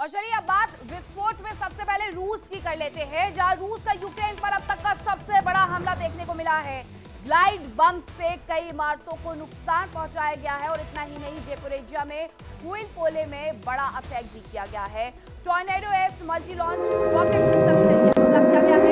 और चलिए अब बात विस्फोट में सबसे पहले रूस की कर लेते हैं, जहां रूस का यूक्रेन पर अब तक का सबसे बड़ा हमला देखने को मिला है। ग्लाइड बम से कई इमारतों को नुकसान पहुंचाया गया है और इतना ही नहीं, ज़ेपोरिज़िया में हुइलपोले में बड़ा अटैक भी किया गया है। Tornado S multi launch rocket system से यह हमला किया गया है।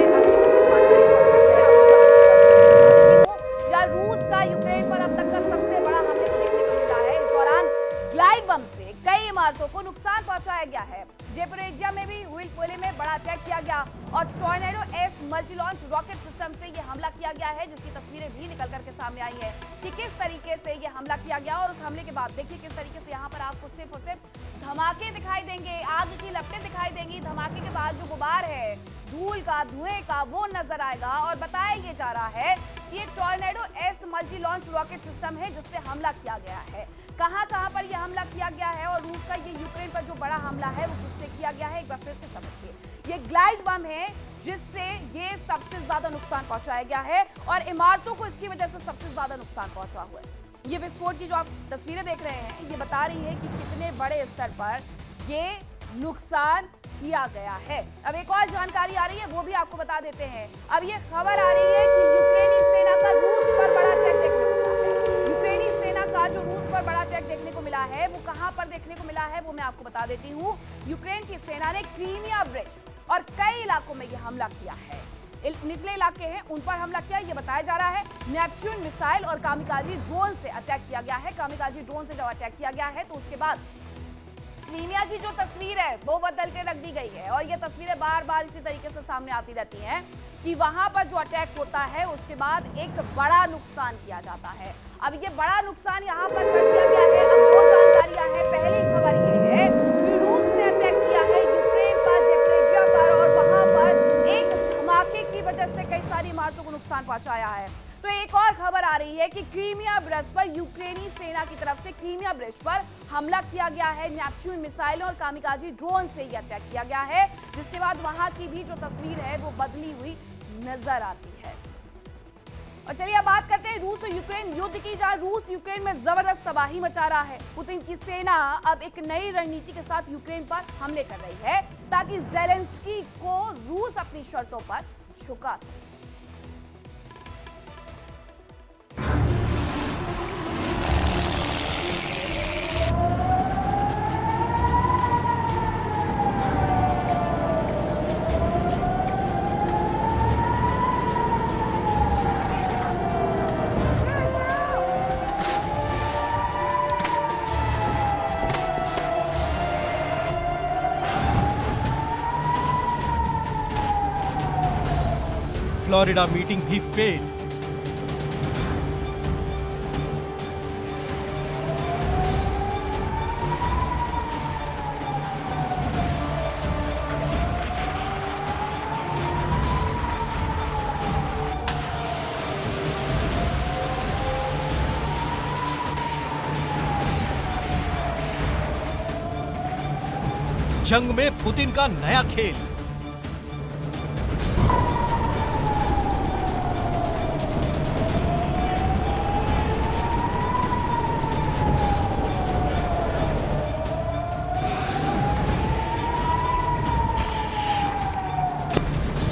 जहां रूस का यूक्रेन पर अब तक का सबसे बड़ा हमले को देखने को मिला है। इस दौरान ग्लाइड बम से कई इमारतों को नुकसान पहुंचाया गया है। ज़ेपोरिज़िया में भी हुइलपोले में बड़ा अटैक किया गया और tornado S multi launch rocket system से यह हमला किया गया है, जिसकी तस्वीरें भी निकल करके सामने आई है कि किस तरीके से यह हमला किया गया। और उस हमले के बाद देखिए किस तरीके से यहाँ पर आपको सिर्फ और सिर्फ धमाके दिखाई देंगे, आग की लपटें दिखाई देंगी। धमाके के बाद जो गुबार है, धूल का, धुएं का, वो नजर आएगा। और बताया ये जा रहा है कि ये tornado S multi launch rocket system है जिससे हमला किया गया है। कहां पर यह हमला किया गया है और रूस का ये यूक्रेन पर जो बड़ा हमला है वो किससे किया गया है, एक बार फिर से समझिए। ये ग्लाइड बम है जिससे ये सबसे ज्यादा नुकसान पहुंचाया गया है और इमारतों को इसकी वजह से सबसे ज्यादा नुकसान पहुंचा हुआ है। ये विस्फोट की जो आप तस्वीरें देख रहे हैं ये बता रही है कि कितने बड़े स्तर पर ये नुकसान किया गया है। अब एक और जानकारी आ रही है वो भी आपको बता देते हैं। अब ये खबर आ रही है कि यूक्रेनी सेना का रूस पर बड़ा अटैक देखने को मिला है। यूक्रेनी सेना का जो रूस पर बड़ा अटैक देखने को मिला है वो कहां पर देखने को मिला है वो मैं आपको बता देती हूँ। यूक्रेन की सेना ने क्रीमिया ब्रिज और कई इलाकों में यह हमला किया है। निचले इलाके हैं उन पर हमला किया, यह बताया जा रहा है। नेपच्यून मिसाइल और कामिकाजी ड्रोन से अटैक किया गया है। कामिकाजी ड्रोन से जब अटैक किया गया है तो उसके बाद क्रीमिया की जो तस्वीर है वो बदल के रख दी गई है और ये तस्वीरें बार बार इसी तरीके से सामने आती रहती हैं कि वहां पर जो अटैक होता है उसके बाद एक बड़ा नुकसान किया जाता है। अब ये बड़ा नुकसान यहाँ पर कर दिया गया है। अब दो जानकारियां हैं। पहली खबर ये है कि रूस ने अटैक किया है यूक्रेन पर, ज़ेपोरिज़िया पर, और वहां पर एक धमाके की वजह से कई सारी इमारतों को नुकसान पहुंचाया है। तो एक और खबर आ रही है कि क्रीमिया ब्रिज पर यूक्रेनी सेना की तरफ से क्रीमिया ब्रिज पर हमला किया गया है। नेपच्यून मिसाइलों और कामिकाजी ड्रोन से यह अटैक किया गया है, जिसके बाद वहां की भी जो तस्वीर है वो बदली हुई नजर आती है। और चलिए अब बात करते हैं रूस और यूक्रेन युद्ध की, जहां रूस यूक्रेन में जबरदस्त तबाही मचा रहा है। पुतिन की सेना अब एक नई रणनीति के साथ यूक्रेन पर हमले कर रही है ताकि ज़ेलेंस्की को रूस अपनी शर्तों पर झुका सके। फ्लोरिडा मीटिंग भी फेल। जंग में पुतिन का नया खेल।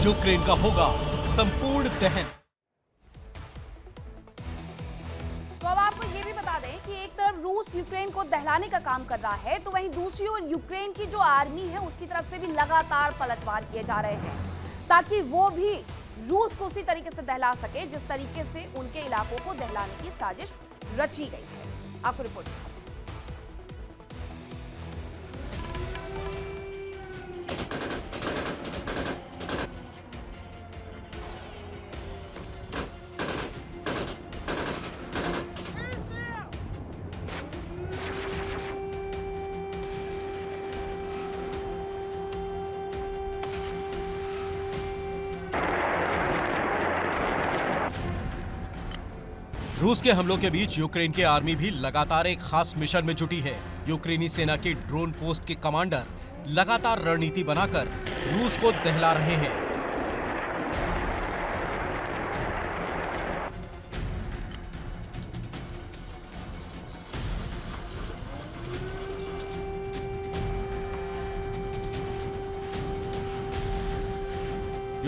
यूक्रेन का होगा संपूर्ण दहन। तो अब आपको ये भी बता दें कि एक तरफ रूस यूक्रेन को दहलाने का काम कर रहा है तो वहीं दूसरी ओर यूक्रेन की जो आर्मी है उसकी तरफ से भी लगातार पलटवार किए जा रहे हैं ताकि वो भी रूस को उसी तरीके से दहला सके जिस तरीके से उनके इलाकों को दहलाने की साजिश रची गई है। आपको रिपोर्ट दिखाते हैं। रूस के हमलों के बीच यूक्रेन की आर्मी भी लगातार एक खास मिशन में जुटी है। यूक्रेनी सेना की ड्रोन पोस्ट के कमांडर लगातार रणनीति बनाकर रूस को दहला रहे हैं।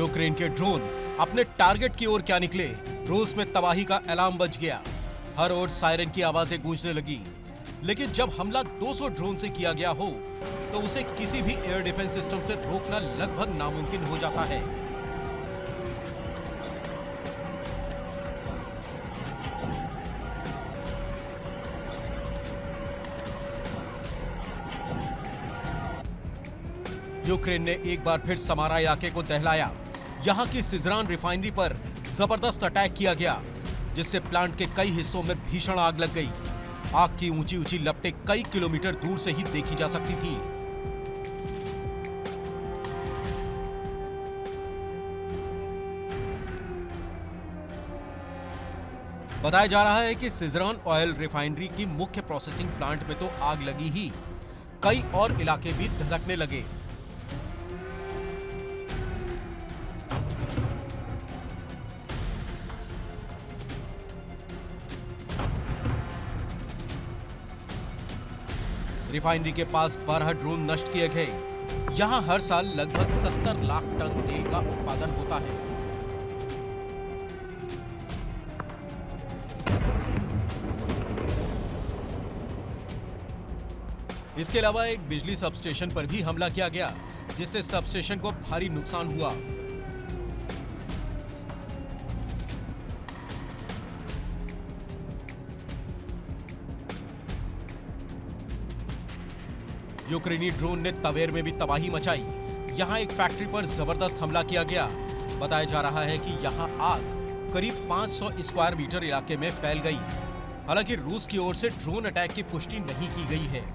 यूक्रेन के ड्रोन अपने टारगेट की ओर क्या निकले, रूस में तबाही का अलार्म बज गया। हर ओर सायरन की आवाजें गूंजने लगी। लेकिन जब हमला 200 ड्रोन से किया गया हो तो उसे किसी भी एयर डिफेंस सिस्टम से रोकना लगभग नामुमकिन हो जाता है। यूक्रेन ने एक बार फिर समारा इलाके को दहलाया। यहां की सिजरान रिफाइनरी पर जबरदस्त अटैक किया गया, जिससे प्लांट के कई हिस्सों में भीषण आग लग गई। आग की ऊंची ऊंची लपटें कई किलोमीटर दूर से ही देखी जा सकती थी। बताया जा रहा है कि सिजरान ऑयल रिफाइनरी की मुख्य प्रोसेसिंग प्लांट में तो आग लगी ही, कई और इलाके भी धधकने लगे। रिफाइनरी के पास 12 ड्रोन नष्ट किए गए। यहां हर साल लगभग 70 लाख टन तेल का उत्पादन होता है। इसके अलावा एक बिजली सबस्टेशन पर भी हमला किया गया, जिससे सबस्टेशन को भारी नुकसान हुआ। यूक्रेनी ड्रोन ने तवेर में भी तबाही मचाई। यहां एक फैक्ट्री पर जबरदस्त हमला किया गया। बताया जा रहा है कि यहां आग करीब 500 स्क्वायर मीटर इलाके में फैल गई। हालांकि रूस की ओर से ड्रोन अटैक की पुष्टि नहीं की गई है।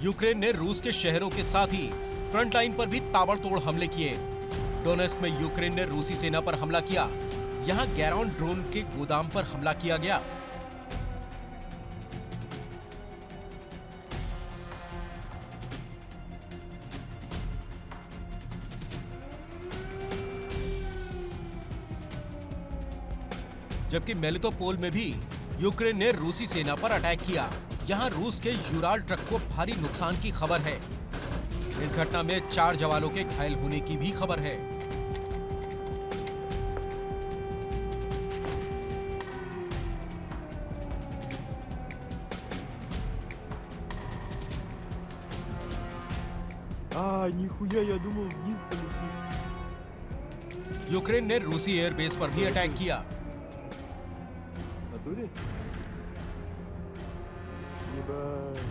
यूक्रेन ने रूस के शहरों के साथ ही फ्रंट लाइन पर भी ताबड़तोड़ हमले किए। डोनेस्क में यूक्रेन ने रूसी सेना पर हमला किया। यहां गैरॉन ड्रोन के गोदाम पर हमला किया गया। जबकि मेलिटोपोल में भी यूक्रेन ने रूसी सेना पर अटैक किया। यहां रूस के यूराल ट्रक को भारी नुकसान की खबर है। इस घटना में 4 जवानों के घायल होने की भी खबर है। Нихуя, я думал, вниз полетит. यूक्रेन ने रूसी एयरबेस पर भी अटैक किया। В натуре? Ебать.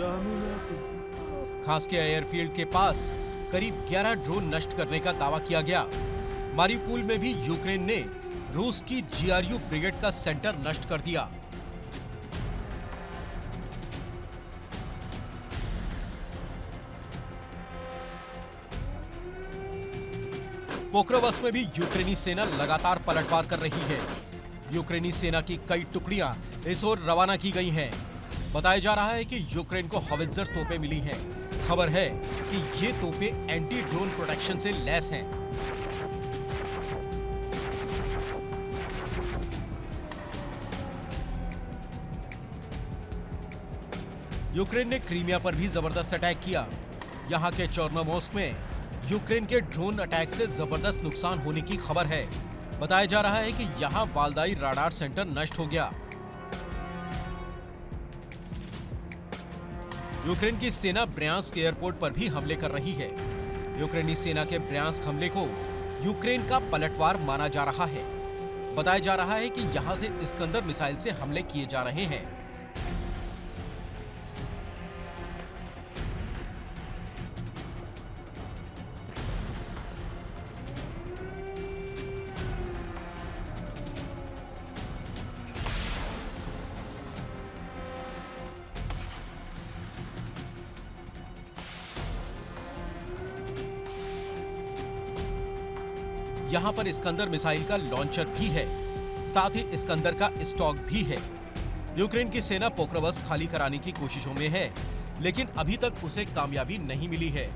Да ну нахуй. खास के एयरफील्ड के पास करीब 11 ड्रोन नष्ट करने का दावा किया गया। मारिउपोल में भी यूक्रेन ने रूस की जीआरयू ब्रिगेड का सेंटर नष्ट कर दिया। पोक्रोवस्क में भी यूक्रेनी सेना लगातार पलटवार कर रही है। यूक्रेनी सेना की कई टुकड़ियां इस ओर रवाना की गई हैं। बताया जा रहा है कि यूक्रेन को हवित्जर तोपें मिली हैं। खबर है कि ये तोपें एंटी ड्रोन प्रोटेक्शन से लैस हैं। यूक्रेन ने क्रीमिया पर भी जबरदस्त अटैक किया। यहां के चोर्नोमोर्स्क में यूक्रेन के ड्रोन अटैक से जबरदस्त नुकसान होने की खबर है। बताया जा रहा है कि यहां वाल्दाई राडार सेंटर नष्ट हो गया। यूक्रेन की सेना ब्रयांस्क एयरपोर्ट पर भी हमले कर रही है। यूक्रेनी सेना के ब्रयांस्क हमले को यूक्रेन का पलटवार माना जा रहा है। बताया जा रहा है कि यहां से इस्कंदर मिसाइल से हमले किए जा रहे हैं। यहां पर इस्कंदर मिसाइल का लॉन्चर भी है, साथ ही इस्कंदर का स्टॉक भी है। यूक्रेन की सेना पोक्रोवस्क खाली कराने की कोशिशों में है। लेकिन अभी तक उसे कामयाबी नहीं मिली है।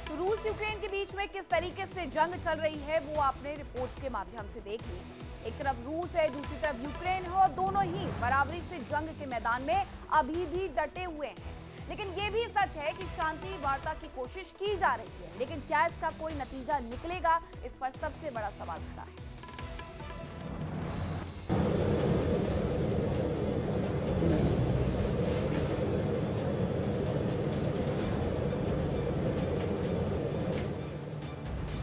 रूस यूक्रेन के बीच में किस तरीके से जंग चल रही है वो आपने रिपोर्ट्स के माध्यम से देख ली। एक तरफ रूस है, दूसरी तरफ यूक्रेन है और दोनों ही बराबरी से जंग के मैदान में अभी भी डटे हुए हैं। लेकिन ये भी सच है कि शांति वार्ता की कोशिश की जा रही है, लेकिन क्या इसका कोई नतीजा निकलेगा, इस पर सबसे बड़ा सवाल खड़ा है।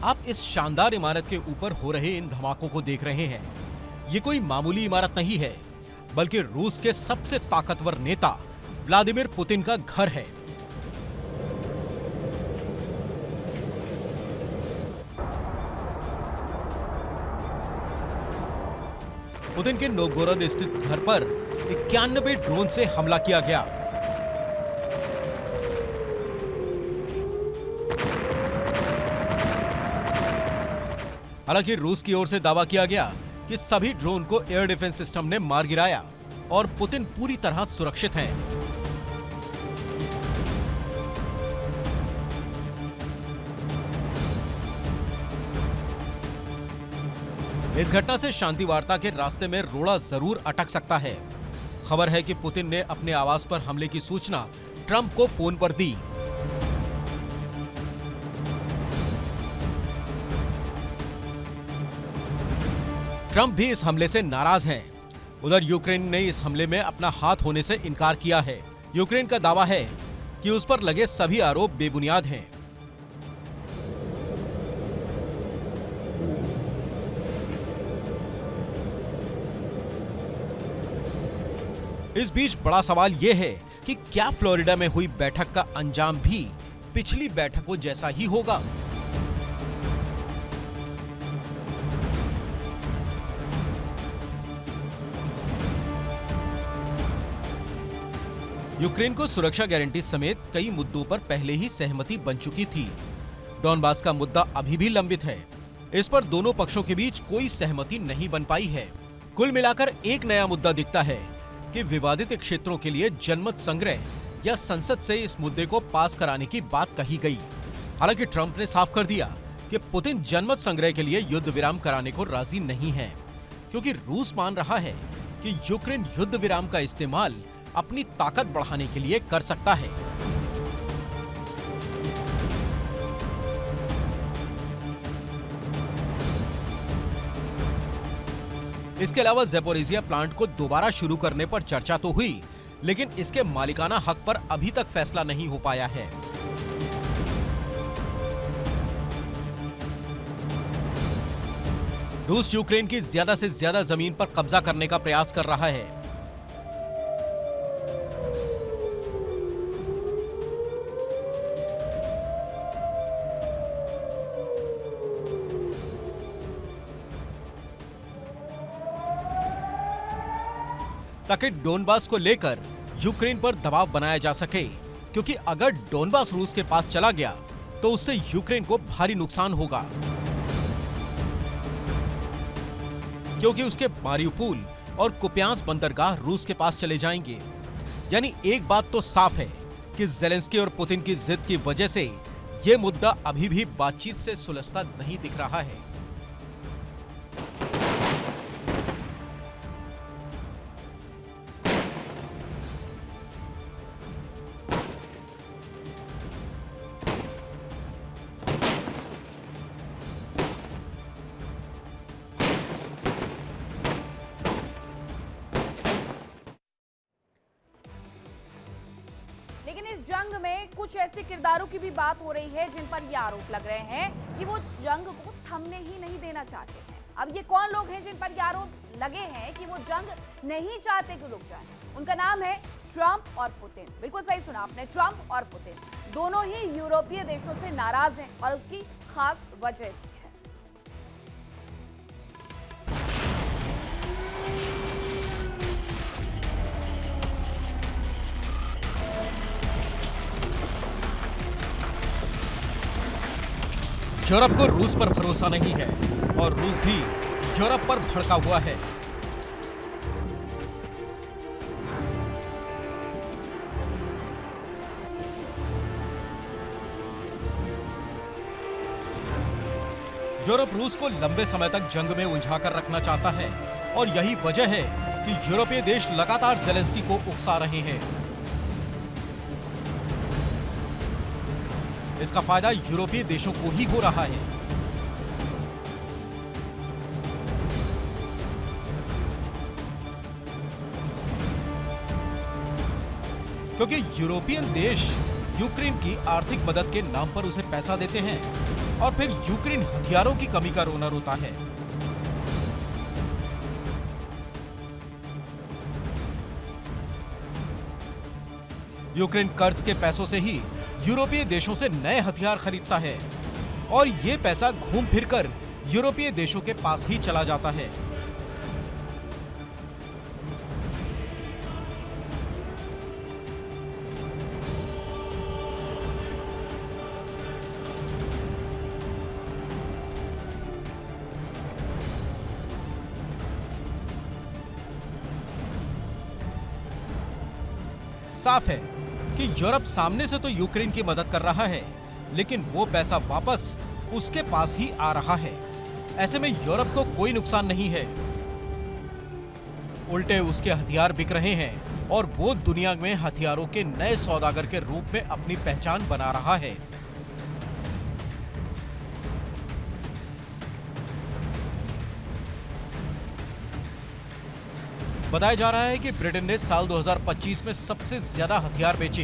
आप इस शानदार इमारत के ऊपर हो रहे इन धमाकों को देख रहे हैं। ये कोई मामूली इमारत नहीं है, बल्कि रूस के सबसे ताकतवर नेता व्लादिमीर पुतिन का घर है। पुतिन के नोवगोरोद स्थित घर पर 91 ड्रोन से हमला किया गया। हालांकि रूस की ओर से दावा किया गया कि सभी ड्रोन को एयर डिफेंस सिस्टम ने मार गिराया और पुतिन पूरी तरह सुरक्षित हैं। इस घटना से शांति वार्ता के रास्ते में रोड़ा जरूर अटक सकता है। खबर है कि पुतिन ने अपने आवास पर हमले की सूचना ट्रंप को फोन पर दी। ट्रंप भी इस हमले से नाराज हैं। उधर यूक्रेन ने इस हमले में अपना हाथ होने से इनकार किया है। यूक्रेन का दावा है कि उस पर लगे सभी आरोप बेबुनियाद हैं। इस बीच बड़ा सवाल यह है कि क्या फ्लोरिडा में हुई बैठक का अंजाम भी पिछली बैठकों जैसा ही होगा। यूक्रेन को सुरक्षा गारंटी समेत कई मुद्दों पर पहले ही सहमति बन चुकी थी। डॉनबास का मुद्दा अभी भी लंबित है। इस पर दोनों पक्षों के बीच कोई सहमति नहीं बन पाई है। कुल मिलाकर एक नया मुद्दा दिखता है कि विवादित क्षेत्रों के लिए जनमत संग्रह या संसद से इस मुद्दे को पास कराने की बात कही गई। हालांकि ट्रंप ने साफ कर दिया कि पुतिन जनमत संग्रह के लिए युद्ध विराम कराने को राजी नहीं है, क्योंकि रूस मान रहा है कि यूक्रेन युद्ध विराम का इस्तेमाल अपनी ताकत बढ़ाने के लिए कर सकता है। इसके अलावा ज़ैपोरिज़िया प्लांट को दोबारा शुरू करने पर चर्चा तो हुई, लेकिन इसके मालिकाना हक पर अभी तक फैसला नहीं हो पाया है। रूस यूक्रेन की ज्यादा से ज्यादा जमीन पर कब्जा करने का प्रयास कर रहा है। ताकि डोनबास को लेकर यूक्रेन पर दबाव बनाया जा सके, क्योंकि अगर डोनबास रूस के पास चला गया तो उससे यूक्रेन को भारी नुकसान होगा, क्योंकि उसके मारिउपोल और कुपियांस्क बंदरगाह रूस के पास चले जाएंगे। यानी एक बात तो साफ है कि ज़ेलेंस्की और पुतिन की जिद की वजह से यह मुद्दा अभी भी बातचीत से सुलझता नहीं दिख रहा है। लेकिन इस जंग में कुछ ऐसे किरदारों की भी बात हो रही है जिन पर ये आरोप लग रहे हैं कि वो जंग को थमने ही नहीं देना चाहते हैं। अब ये कौन लोग हैं जिन पर ये आरोप लगे हैं कि वो जंग नहीं चाहते कि रुक जाए? उनका नाम है ट्रंप और पुतिन। बिल्कुल सही सुना आपने, ट्रंप और पुतिन दोनों ही यूरोपीय देशों से नाराज हैं और उसकी खास वजह भी है। यूरोप को रूस पर भरोसा नहीं है और रूस भी यूरोप पर भड़का हुआ है। यूरोप रूस को लंबे समय तक जंग में उलझाकर रखना चाहता है और यही वजह है कि यूरोपीय देश लगातार ज़ेलेंस्की को उकसा रहे हैं। इसका फायदा यूरोपीय देशों को ही हो रहा है। क्योंकि यूरोपियन देश यूक्रेन की आर्थिक मदद के नाम पर उसे पैसा देते हैं और फिर यूक्रेन हथियारों की कमी का रोना रोता है। यूक्रेन कर्ज के पैसों से ही यूरोपीय देशों से नए हथियार खरीदता है और ये पैसा घूम फिरकर यूरोपीय देशों के पास ही चला जाता है। साफ है कि यूरोप सामने से तो यूक्रेन की मदद कर रहा है, लेकिन वो पैसा वापस उसके पास ही आ रहा है। ऐसे में यूरोप को कोई नुकसान नहीं है, उल्टे उसके हथियार बिक रहे हैं और वो दुनिया में हथियारों के नए सौदागर के रूप में अपनी पहचान बना रहा है। बताया जा रहा है कि ब्रिटेन ने साल 2025 में सबसे ज्यादा हथियार बेचे।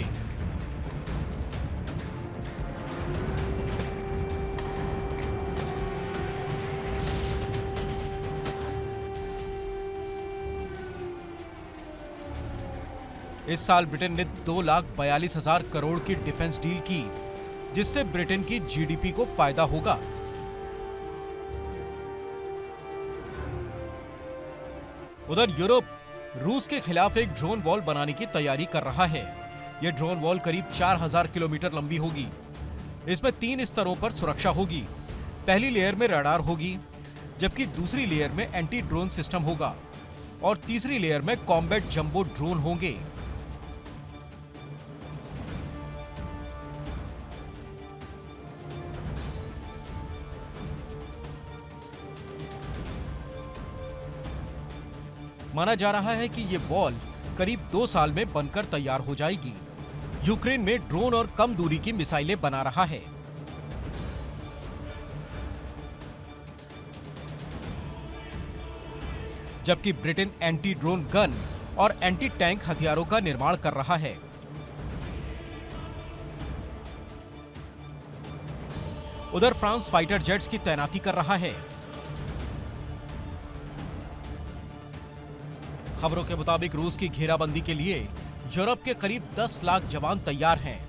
इस साल ब्रिटेन ने 2,42,000 करोड़ की डिफेंस डील की, जिससे ब्रिटेन की जीडीपी को फायदा होगा। उधर यूरोप रूस के खिलाफ एक ड्रोन वॉल बनाने की तैयारी कर रहा है। यह ड्रोन वॉल करीब 4,000 किलोमीटर लंबी होगी। इसमें 3 स्तरों पर सुरक्षा होगी। पहली लेयर में रडार होगी, जबकि दूसरी लेयर में एंटी ड्रोन सिस्टम होगा और तीसरी लेयर में कॉम्बैट जंबो ड्रोन होंगे। माना जा रहा है कि ये वॉल करीब 2 साल में बनकर तैयार हो जाएगी। यूक्रेन में ड्रोन और कम दूरी की मिसाइलें बना रहा है। जबकि ब्रिटेन एंटी ड्रोन गन और एंटी टैंक हथियारों का निर्माण कर रहा है। उधर फ्रांस फाइटर जेट्स की तैनाती कर रहा है। खबरों के मुताबिक रूस की घेराबंदी के लिए यूरोप के करीब 10 लाख जवान तैयार हैं।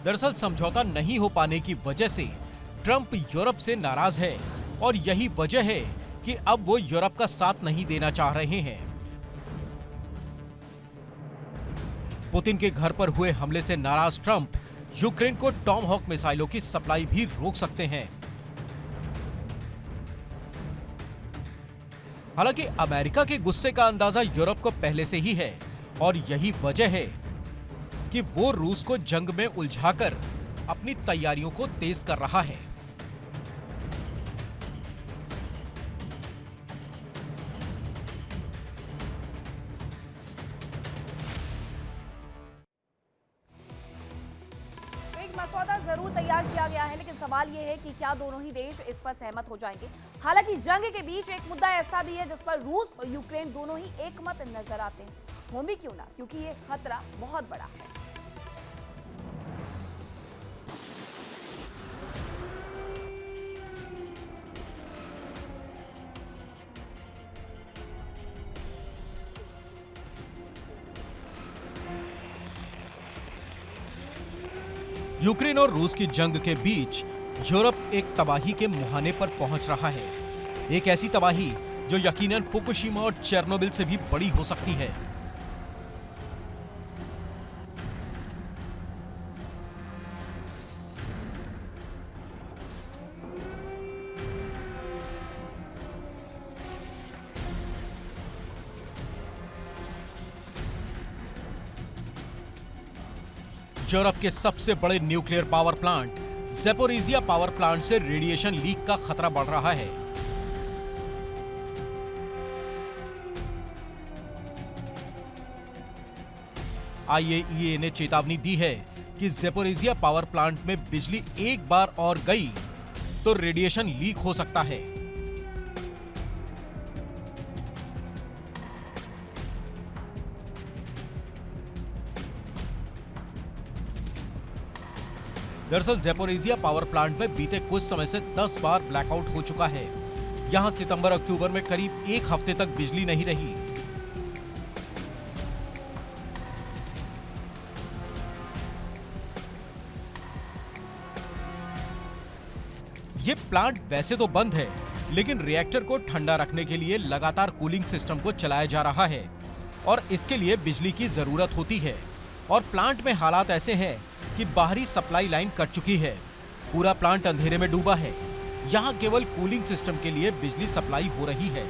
दरअसल समझौता नहीं हो पाने की वजह से ट्रंप यूरोप से नाराज है और यही वजह है कि अब वो यूरोप का साथ नहीं देना चाह रहे हैं। पुतिन के घर पर हुए हमले से नाराज ट्रंप यूक्रेन को टॉम हॉक मिसाइलों की सप्लाई भी रोक सकते हैं। हालांकि अमेरिका के गुस्से का अंदाजा यूरोप को पहले से ही है और यही वजह है कि वो रूस को जंग में उलझाकर अपनी तैयारियों को तेज कर रहा है। मसौदा जरूर तैयार किया गया है, लेकिन सवाल यह है कि क्या दोनों ही देश इस पर सहमत हो जाएंगे। हालांकि जंग के बीच एक मुद्दा ऐसा भी है जिस पर रूस और यूक्रेन दोनों ही एकमत नजर आते हैं। वो भी क्यों ना, क्योंकि ये खतरा बहुत बड़ा है। यूक्रेन और रूस की जंग के बीच यूरोप एक तबाही के मुहाने पर पहुंच रहा है। एक ऐसी तबाही जो यकीनन फुकुशिमा और चेर्नोबिल से भी बड़ी हो सकती है। यूरोप के सबसे बड़े nuclear power plant Zaporizhzhia power plant से रेडिएशन लीक का खतरा बढ़ रहा है। IAEA ने चेतावनी दी है कि ज़ैपोरिज़िया पावर प्लांट में बिजली एक बार और गई तो रेडिएशन लीक हो सकता है। दरअसल ज़ैपोरिज़िया पावर प्लांट में बीते कुछ समय से 10 बार ब्लैकआउट हो चुका है। यहां सितंबर-अक्टूबर में करीब एक हफ्ते तक बिजली नहीं रही। ये प्लांट वैसे तो बंद है, लेकिन रिएक्टर को ठंडा रखने के लिए लगातार कूलिंग सिस्टम को चलाया जा रहा है और इसके लिए बिजली की जरूरत होती है। और प्लांट में हालात ऐसे हैं कि बाहरी सप्लाई लाइन कट चुकी है। पूरा प्लांट अंधेरे में डूबा है। यहाँ केवल कूलिंग सिस्टम के लिए बिजली सप्लाई हो रही है।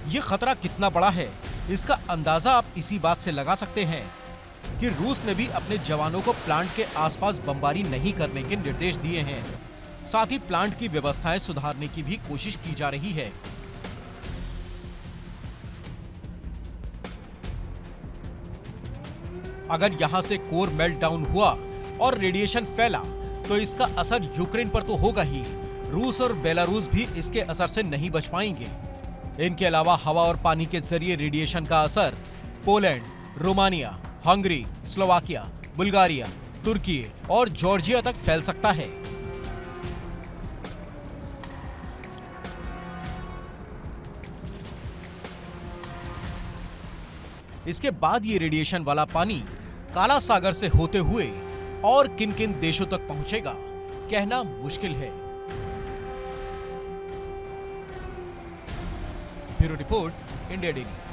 ये खतरा कितना बड़ा है, इसका अंदाजा आप इसी बात से लगा सकते हैं कि रूस ने भी अपने जवानों को प्लांट के आसपास बमबारी नहीं करने के निर्देश दिए हैं। साथ ही प्लांट की व्यवस्थाएं सुधारने की भी कोशिश की जा रही है। अगर यहां से कोर मेल्ट डाउन हुआ और रेडिएशन फैला तो इसका असर यूक्रेन पर तो होगा ही। रूस और बेलारूस भी इसके असर से नहीं बच पाएंगे। इनके अलावा हवा और पानी के जरिए रेडिएशन का असर Poland, Romania, Hungary, Slovakia, Bulgaria, तुर्की और जॉर्जिया तक फैल सकता है। इसके बाद ये रेडिएशन वाला पानी काला सागर से होते हुए और किन किन देशों तक पहुंचेगा, कहना मुश्किल है। Bureau report, India daily.